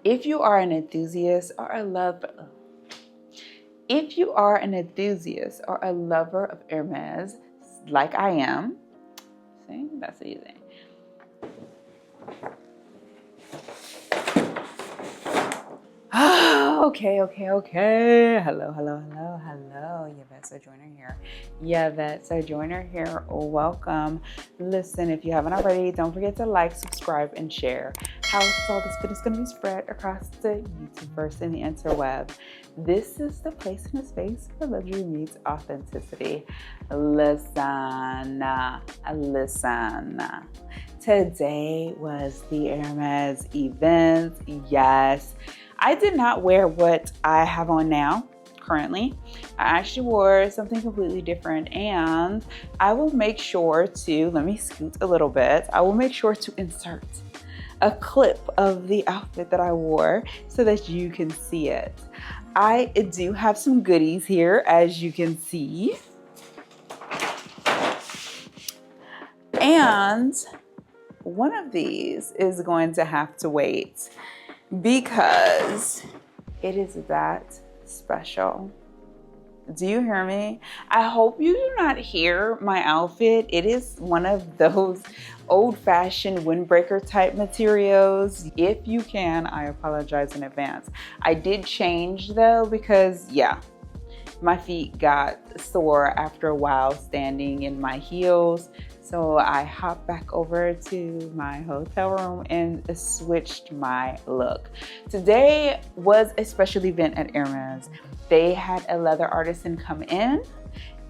If you are an enthusiast or a lover, of Hermes, like I am, see, that's easy. Okay. Hello. Yvette Sojourner here. Welcome. Listen, if you haven't already, don't forget to like, subscribe, and share. How all this good is going to be spread across the YouTubeverse and the interweb. This is the place and the space where luxury meets authenticity. Listen. Today was the Hermes event. Yes. I did not wear what I have on now currently. I actually wore something completely different, and I will make sure to, let me scoot a little bit. I will make sure to insert a clip of the outfit that I wore so that you can see it. I do have some goodies here, as you can see. And one of these is going to have to wait because it is that special. Do you hear me? I hope you do not hear my outfit. It is one of those old-fashioned windbreaker type materials. If you can, I apologize in advance. I did change though because my feet got sore after a while standing in my heels. So I hopped back over to my hotel room and switched my look. Today was a special event at Hermes. They had a leather artisan come in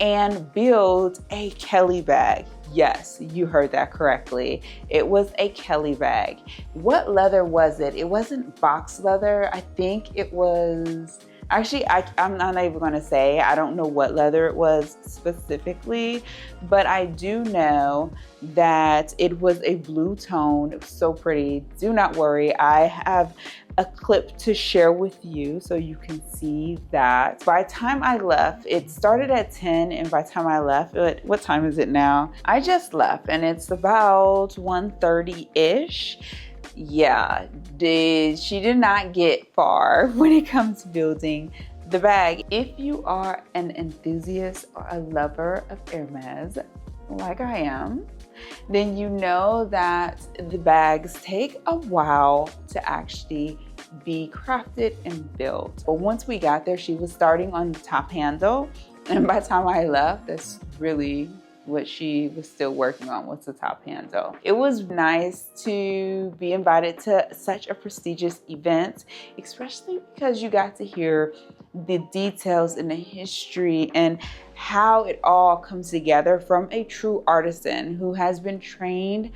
and build a Kelly bag. Yes, you heard that correctly. It was a Kelly bag. What leather was it? It wasn't box leather. I think it was... Actually, I'm not even going to say. I don't know what leather it was specifically, but I do know that it was a blue tone. It was so pretty. Do not worry. I have a clip to share with you so you can see that. By the time I left, it started at 10, and by the time I left, what time is it now? I just left, and it's about 1:30-ish. Yeah, she did not get far when it comes to building the bag. If you are an enthusiast or a lover of Hermes, like I am, then you know that the bags take a while to actually be crafted and built. But once we got there, she was starting on the top handle, and by the time I left, that's really what she was still working on, was the top handle. It was nice to be invited to such a prestigious event, especially because you got to hear the details and the history and how it all comes together from a true artisan who has been trained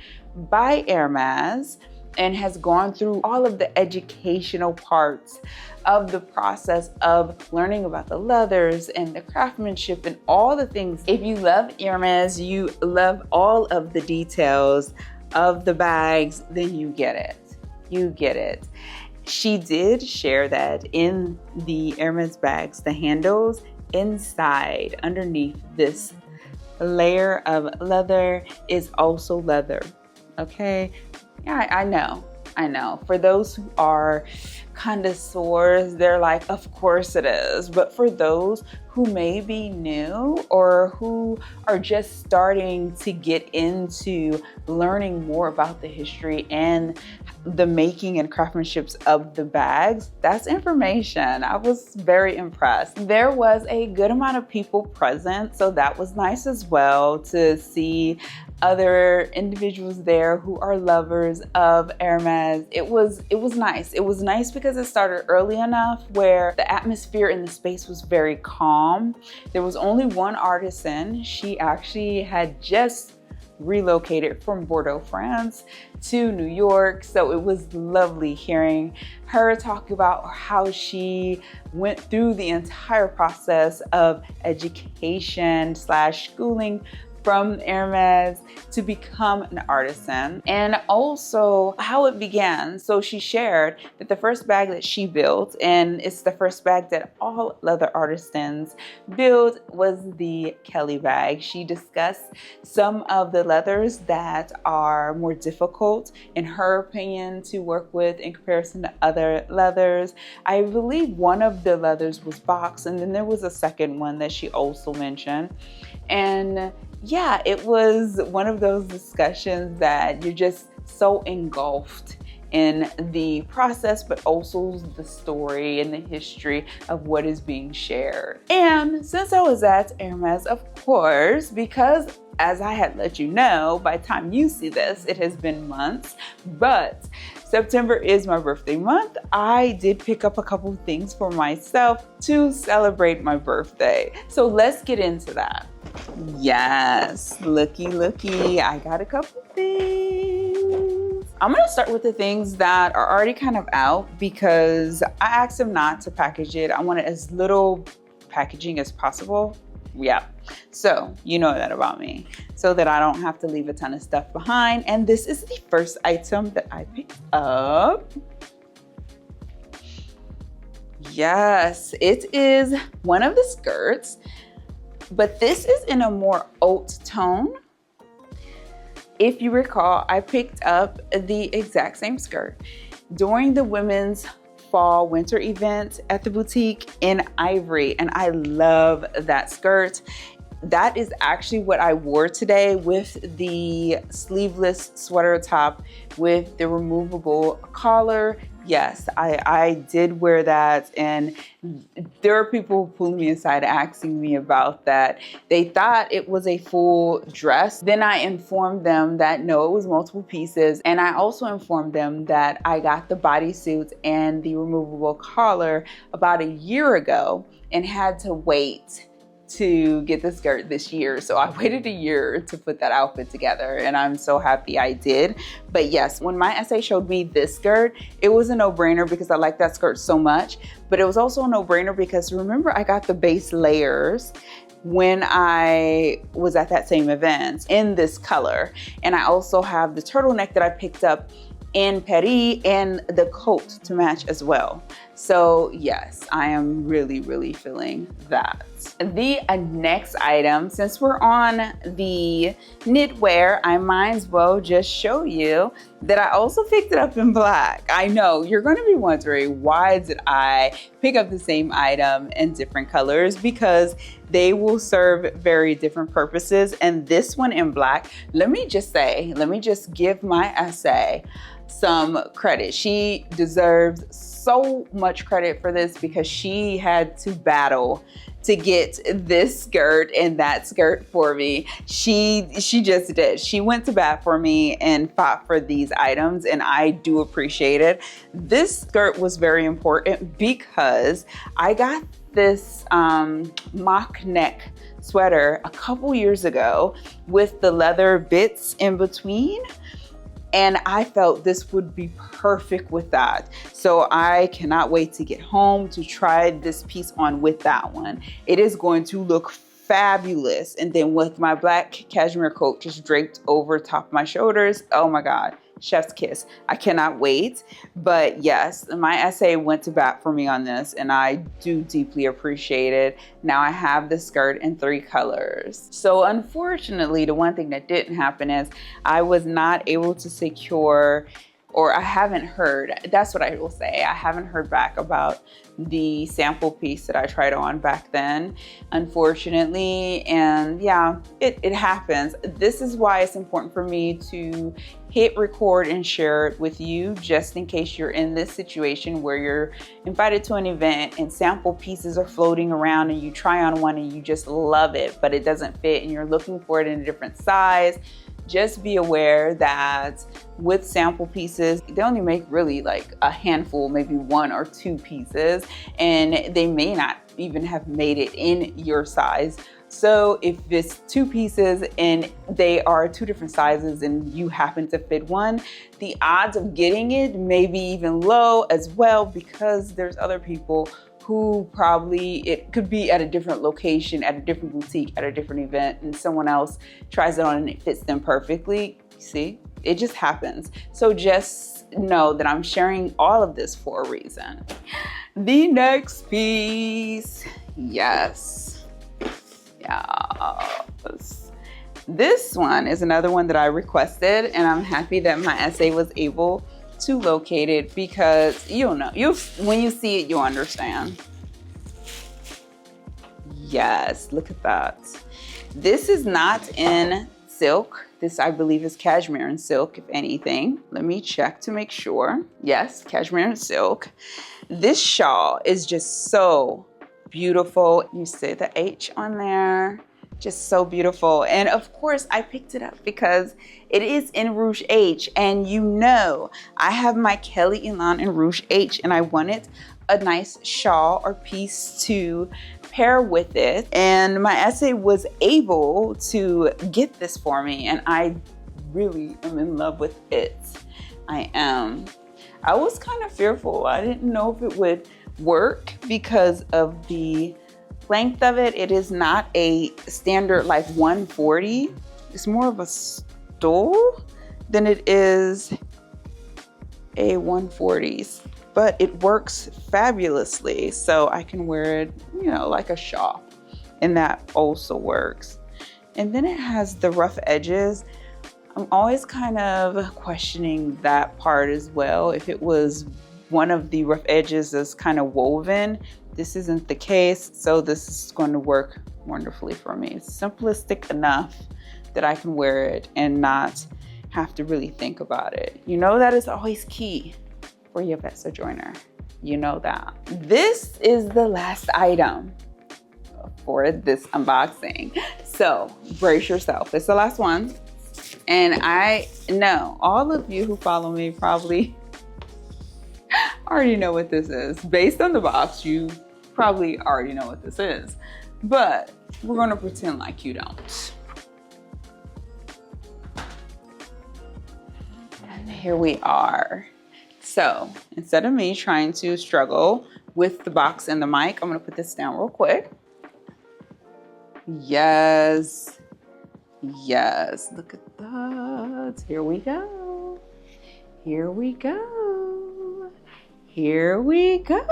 by Hermes and has gone through all of the educational parts of the process of learning about the leathers and the craftsmanship and all the things. If you love Hermes, you love all of the details of the bags, then you get it. You get it. She did share that in the Hermes bags, the handles inside, underneath this layer of leather is also leather. Okay? Yeah, I know. For those who are connoisseurs, they're like, of course it is. But for those who may be new or who are just starting to get into learning more about the history and the making and craftsmanship of the bags, that's information. I was very impressed. There was a good amount of people present, so that was nice as well to see other individuals there who are lovers of Hermes. It was nice. It was nice because it started early enough where the atmosphere in the space was very calm. There was only one artisan. She actually had just relocated from Bordeaux, France to New York. So it was lovely hearing her talk about how she went through the entire process of education / schooling from Hermes to become an artisan, and also how it began. So she shared that the first bag that she built, and it's the first bag that all leather artisans build, was the Kelly bag. She discussed some of the leathers that are more difficult, in her opinion, to work with in comparison to other leathers. I believe one of the leathers was box, and then there was a second one that she also mentioned. And yeah, it was one of those discussions that you're just so engulfed in the process, but also the story and the history of what is being shared. And since I was at Hermes, of course, because as I had let you know, by the time you see this, it has been months, but September is my birthday month. I did pick up a couple of things for myself to celebrate my birthday. So let's get into that. Yes, looky, I got a couple things. I'm gonna start with the things that are already kind of out because I asked them not to package it. I wanted as little packaging as possible. Yeah, so you know that about me, so that I don't have to leave a ton of stuff behind. And this is the first item that I picked up. Yes, it is one of the skirts, but this is in a more oat tone. If you recall, I picked up the exact same skirt during the women's fall winter event at the boutique in ivory, and I love that skirt. That is actually what I wore today with the sleeveless sweater top with the removable collar. Yes, I did wear that, and there are people pulling me aside asking me about that. They thought it was a full dress. Then I informed them that no, it was multiple pieces. And I also informed them that I got the bodysuit and the removable collar about a year ago and had to wait to get the skirt this year. So I waited a year to put that outfit together, and I'm so happy I did. But yes, when my essay showed me this skirt, it was a no-brainer because I like that skirt so much. But it was also a no-brainer because remember, I got the base layers when I was at that same event in this color. And I also have the turtleneck that I picked up in Paris and the coat to match as well. So yes, I am really feeling that. The next item, since we're on the knitwear, I might as well just show you that I also picked it up in black. I know you're going to be wondering, why did I pick up the same item in different colors? Because they will serve very different purposes. And this one in black, let me just give my essay some credit. She deserves so much credit for this because she had to battle to get this skirt and that skirt for me. She just did. She went to bat for me and fought for these items, and I do appreciate it. This skirt was very important because I got this mock neck sweater a couple years ago with the leather bits in between. And I felt this would be perfect with that. So I cannot wait to get home to try this piece on with that one. It is going to look fabulous. And then with my black cashmere coat just draped over top of my shoulders, oh my God, chef's kiss. I cannot wait. But yes, my essay went to bat for me on this, and I do deeply appreciate it. Now I have the skirt in 3 colors. So unfortunately, the one thing that didn't happen is I was not able to secure, or I haven't heard, that's what I will say, I haven't heard back about the sample piece that I tried on back then, unfortunately. And yeah, it happens. This is why it's important for me to hit record and share it with you, just in case you're in this situation where you're invited to an event and sample pieces are floating around and you try on one and you just love it, but it doesn't fit and you're looking for it in a different size. Just be aware that with sample pieces, they only make really like a handful, maybe 1 or 2 pieces, and they may not even have made it in your size. So if it's 2 pieces and they are 2 different sizes and you happen to fit one, the odds of getting it may be even low as well, because there's other people who probably, it could be at a different location, at a different boutique, at a different event, and someone else tries it on and it fits them perfectly. See, it just happens. So just know that I'm sharing all of this for a reason. The next piece, yes. This one is another one that I requested, and I'm happy that my essay was able to locate it, because you'll know, when you see it, you'll understand. Yes, look at that. This is not in silk. This, I believe, is cashmere and silk, if anything. Let me check to make sure. Yes, cashmere and silk. This shawl is just so beautiful. You see the H on there. Just so beautiful. And of course, I picked it up because it is in Rouge H. And you know, I have my Kelly Elan in Rouge H, and I wanted a nice shawl or piece to pair with it. And my essay was able to get this for me, and I really am in love with it. I am. I was kind of fearful. I didn't know if it would work because of the length of it. It is not a standard like 140. It's more of a stole than it is a 140s, but it works fabulously. So I can wear it, you know, like a shawl, and that also works. And then it has the rough edges. I'm always kind of questioning that part as well. If it was one of the rough edges that's kind of woven, this isn't the case, so this is going to work wonderfully for me. It's simplistic enough that I can wear it and not have to really think about it. You know, that is always key for Yvette Sojourner. You know that. This is the last item for this unboxing. So brace yourself. It's the last one. And I know all of you who follow me probably already know what this is. Based on the box, you probably already know what this is, but we're gonna pretend like you don't. And here we are. So instead of me trying to struggle with the box and the mic, I'm gonna put this down real quick. Yes, yes, look at that. Here we go. Here we go. Here we go.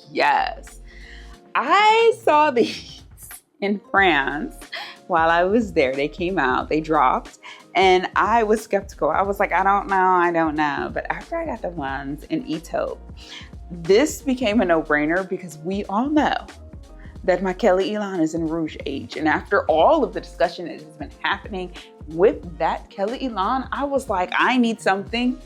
Yes. I saw these in France while I was there. They came out, they dropped, and I was skeptical. I was like, I don't know. But after I got the ones in Etope, this became a no-brainer because we all know that my Kelly Elan is in Rouge H. And after all of the discussion that has been happening with that Kelly Elan, I was like, I need something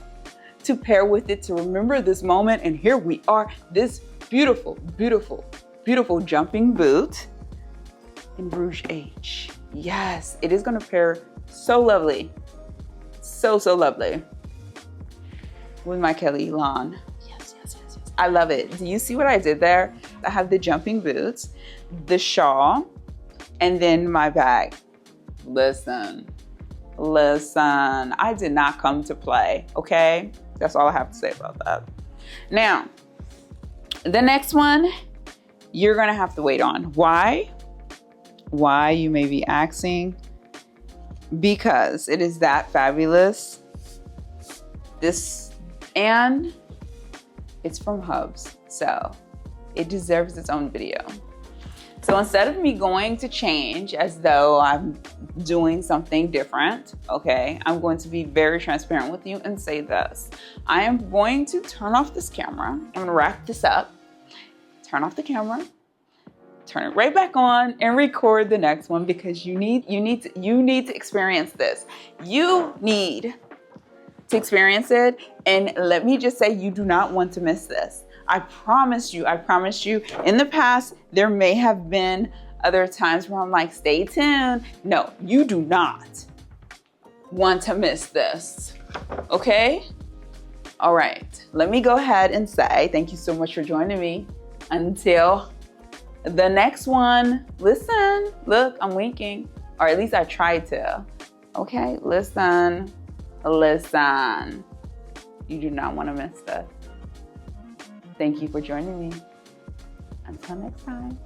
to pair with it to remember this moment. And here we are, this beautiful, beautiful, beautiful jumping boot in Rouge H. Yes, it is gonna pair so lovely, so lovely with my Kelly Elan. Yes. I love it. Do you see what I did there? I have the jumping boots, the shawl, and then my bag. Listen, I did not come to play, okay? That's all I have to say about that. Now, the next one, you're gonna have to wait on. Why? Why, you may be asking? Because it is that fabulous. And it's from Hubs, so it deserves its own video. So instead of me going to change as though I'm doing something different, okay, I'm going to be very transparent with you and say this. I am going to turn off this camera. I'm gonna wrap this up, turn off the camera, turn it right back on, and record the next one, because you need to experience this. You need to experience it, and let me just say, you do not want to miss this. I promise you, in the past, there may have been other times where I'm like, stay tuned. No, you do not want to miss this, okay? All right, let me go ahead and say thank you so much for joining me. Until the next one, listen, look, I'm winking, or at least I tried to, okay? Listen, you do not want to miss this. Thank you for joining me. Until next time.